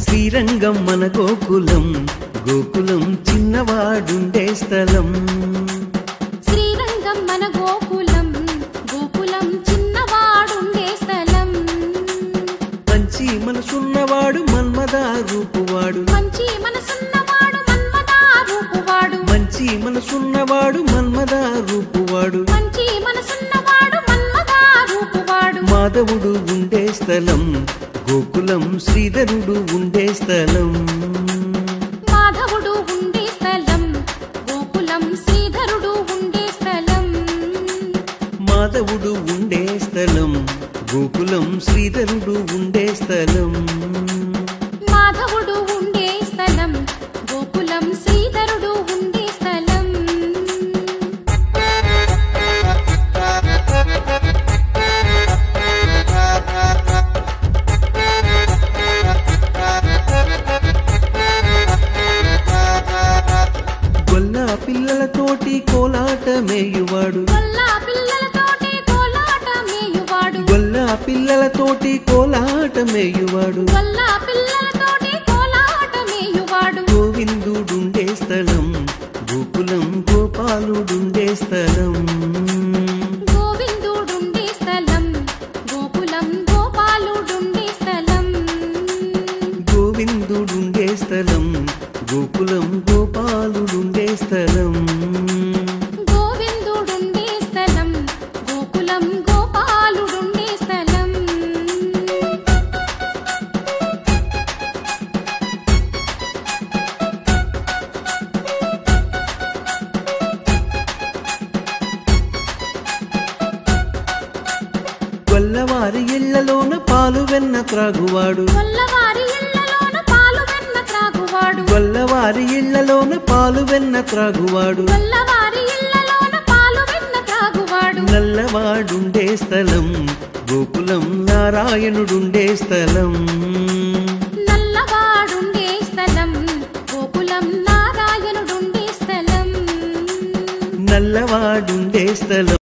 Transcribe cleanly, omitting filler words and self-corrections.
శ్రీరంగం మన గోకులం, గోకులం చిన్నవాడుండే స్థలం. శ్రీరంగం మన గోకులం, గోకులం చిన్నవాడుండే స్థలం. మంచి మనసున్నవాడు మన్మథ రూపువాడు, మంచి మనసున్నవాడు మన్మథ రూపువాడు, మంచి మనసున్నవాడు మన్మథ రూపువాడు, మంచి మనసున్నవాడు మన్మథ రూపువాడు. మాధవుడు ఉండే స్థలం గోకులం, శ్రీధరుడు ఉండే స్థలం. మాధవుడు ఉండే స్థలం గోకులం, శ్రీధరుడు ఉండే స్థలం. మాధవుడు ఉండే స్థలం గోకులం, శ్రీధరుడు ఉండే స్థలం. మాధవుడు ఉండే స్థలం గోకులం, శ్రీధరుడు ఉండే స్థలం. గొల్ల పిల్లలతోటి కోలాటమేయువాడు, గొల్ల పిల్లలతోటి కోలాటమేయువాడు, గొల్ల పిల్లలతోటి కోలాటమేయువాడు. గొల్ల పిల్లలతోటి కోలాటమేయువాడు. గోవిందుడుండే స్థలం గోకులం, గోపాలుడుండే స్థలం. గోవిందుడుండే స్థలం గోకులం, గోపాలుడుండే స్థలం. గోవిందుడుండే స్థలం గోకులం, గోపాలుడుండే స్థలం. గోవిందుడుండే స్థలం గోకులం, గోపాలుడుండే స్థలం. గొల్లవారి ఇళ్లలోన పాలు వెన్న త్రాగువాడు, గొల్లవారి ఇళ్ళలోన పాలు వెన్న త్రాగువాడు, గొల్లవారి ఇళ్లలోన పాలు వెన్న త్రాగువాడు. గొల్లవారి ఇళ్ళలోన పాలు వెన్న త్రాగువాడు. నల్లవాడుండే స్థలం గోకులం, నారాయణుడుండే స్థలం. నల్లవాడుండే స్థలం గోకులం, నారాయణుడుండే స్థలం. నల్లవాడుండే స్థలం